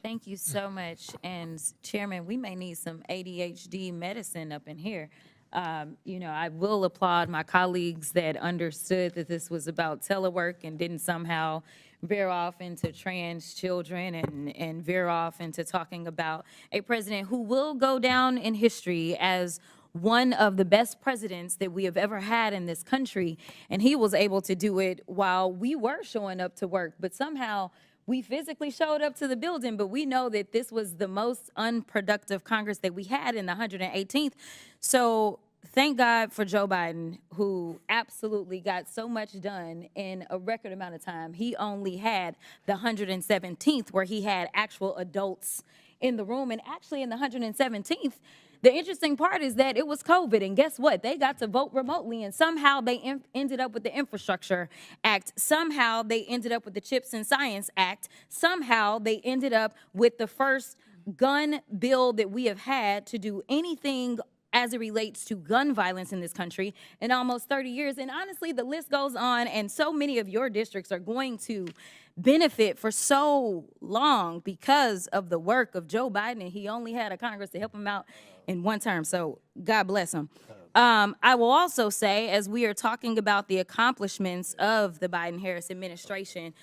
Thank you so much. And Chairman, we may need some ADHD medicine up in here. I will applaud my colleagues that understood that this was about telework and didn't somehow veer off into trans children and veer off into talking about a president who will go down in history as one of the best presidents that we have ever had in this country. And he was able to do it while we were showing up to work, but somehow we physically showed up to the building, but we know that this was the most unproductive Congress that we had in the 118th. So thank God for Joe Biden, who absolutely got so much done in a record amount of time. He only had the 117th where he had actual adults in the room. And actually in the 117th, the interesting part is that it was COVID, and guess what? They got to vote remotely, and somehow they ended up with the Infrastructure Act. Somehow they ended up with the Chips and Science Act. Somehow they ended up with the first gun bill that we have had to do anything as it relates to gun violence in this country in almost 30 years. And honestly, the list goes on, and so many of your districts are going to benefit for so long because of the work of Joe Biden, and he only had a Congress to help him out in one term, so God bless him. I will also say, as we are talking about the accomplishments of the Biden-Harris administration,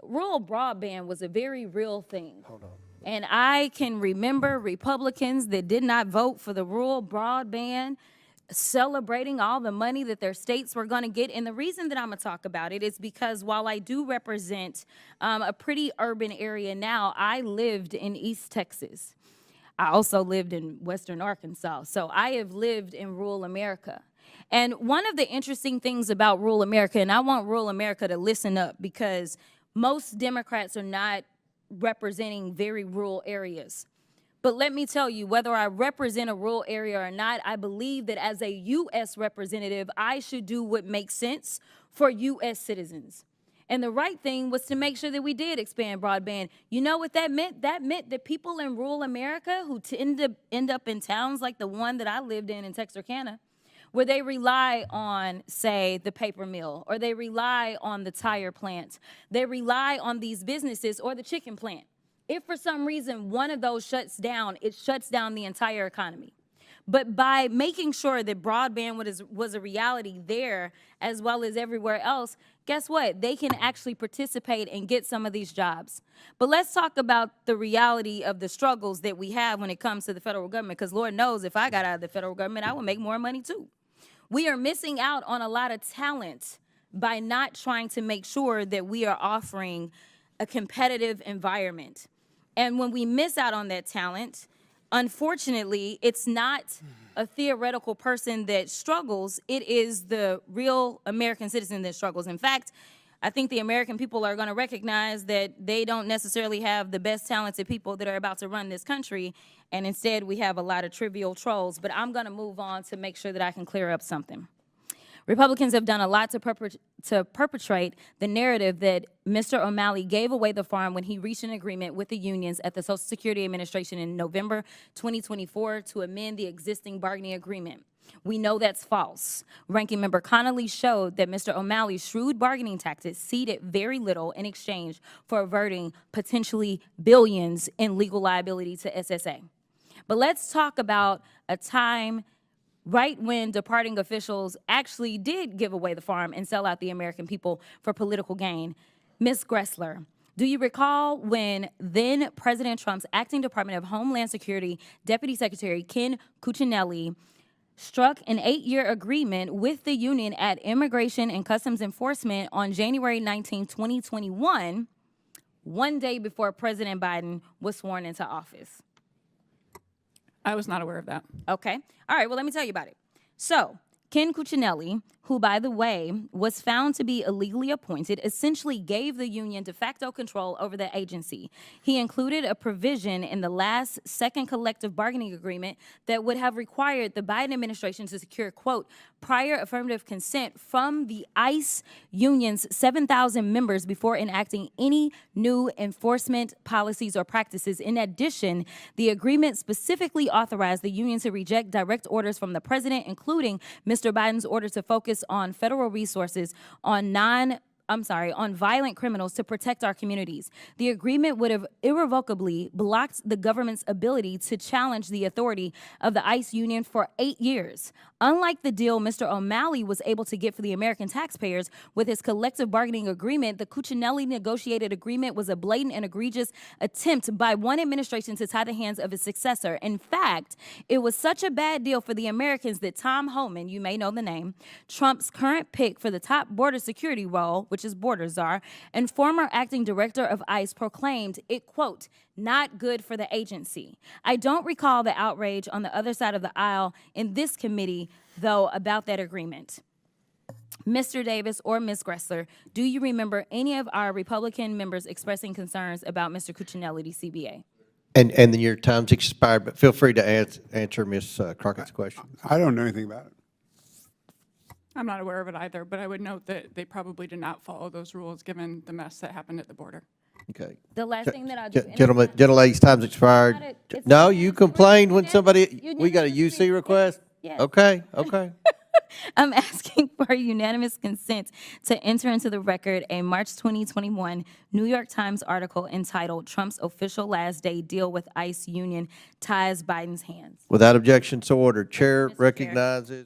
rural broadband was a very real thing. And I can remember Republicans that did not vote for the rural broadband celebrating all the money that their states were going to get. And the reason that I'm going to talk about it is because while I do represent a pretty urban area now, I lived in East Texas. I also lived in Western Arkansas. So I have lived in rural America. And one of the interesting things about rural America, and I want rural America to listen up because most Democrats are not representing very rural areas. But let me tell you, whether I represent a rural area or not, I believe that as a U.S. representative, I should do what makes sense for U.S. citizens. And the right thing was to make sure that we did expand broadband. You know what that meant? That meant that people in rural America who tend to end up in towns like the one that I lived in Texarkana, where they rely on, say, the paper mill, or they rely on the tire plant, they rely on these businesses or the chicken plant. If for some reason one of those shuts down, it shuts down the entire economy. But by making sure that broadband was a reality there as well as everywhere else, guess what? They can actually participate and get some of these jobs. But let's talk about the reality of the struggles that we have when it comes to the federal government, because Lord knows if I got out of the federal government, I would make more money too. We are missing out on a lot of talent by not trying to make sure that we are offering a competitive environment. And when we miss out on that talent, unfortunately, it's not a theoretical person that struggles. It is the real American citizen that struggles. In fact, I think the American people are going to recognize that they don't necessarily have the best talented people that are about to run this country, and instead we have a lot of trivial trolls. But I'm going to move on to make sure that I can clear up something. Republicans have done a lot to perpetrate the narrative that Mr. O'Malley gave away the farm when he reached an agreement with the unions at the Social Security Administration in November 2024 to amend the existing bargaining agreement. We know that's false. Ranking Member Connolly showed that Mr. O'Malley's shrewd bargaining tactics ceded very little in exchange for averting potentially billions in legal liability to SSA. But let's talk about a time right when departing officials actually did give away the farm and sell out the American people for political gain. Ms. Greszler, do you recall when then President Trump's acting Department of Homeland Security Deputy Secretary Ken Cuccinnelli struck an 8-year agreement with the union at Immigration and Customs Enforcement on January 19, 2021, one day before President Biden was sworn into office? I was not aware of that. Okay. All right, well, let me tell you about it. So, Ken Cuccinnelli, who, by the way, was found to be illegally appointed, essentially gave the union de facto control over the agency. He included a provision in the last second collective bargaining agreement that would have required the Biden administration to secure, quote, prior affirmative consent from the ICE union's 7,000 members before enacting any new enforcement policies or practices. In addition, the agreement specifically authorized the union to reject direct orders from the president, including Mr. Biden's order to focus on federal resources on on violent criminals to protect our communities. The agreement would have irrevocably blocked the government's ability to challenge the authority of the ICE union for 8 years. Unlike the deal Mr. O'Malley was able to get for the American taxpayers with his collective bargaining agreement, the Cuccinnelli negotiated agreement was a blatant and egregious attempt by one administration to tie the hands of its successor. In fact, it was such a bad deal for the Americans that Tom Homan, you may know the name, Trump's current pick for the top border security role, which is border czar, and former acting director of ICE, proclaimed it, quote, not good for the agency. I don't recall the outrage on the other side of the aisle in this committee, though, about that agreement. Mr. Davis or Ms. Greszler, do you remember any of our Republican members expressing concerns about Mr. Cuccinnelli, the CBA? And then your time's expired, but feel free to answer Ms. Crockett's question. I don't know anything about it. I'm not aware of it either, but I would note that they probably did not follow those rules given the mess that happened at the border. Okay. The last thing that I'll do. Gentlemen, gentleladies, time's expired. it's No, not- you complained when somebody, You we got a unanimously- UC request? Yes. Okay, okay. I'm asking for unanimous consent to enter into the record a March 2021 New York Times article entitled Trump's Official Last Day Deal with ICE Union Ties Biden's Hands. Without objection, so ordered. Chair Chair. recognizes.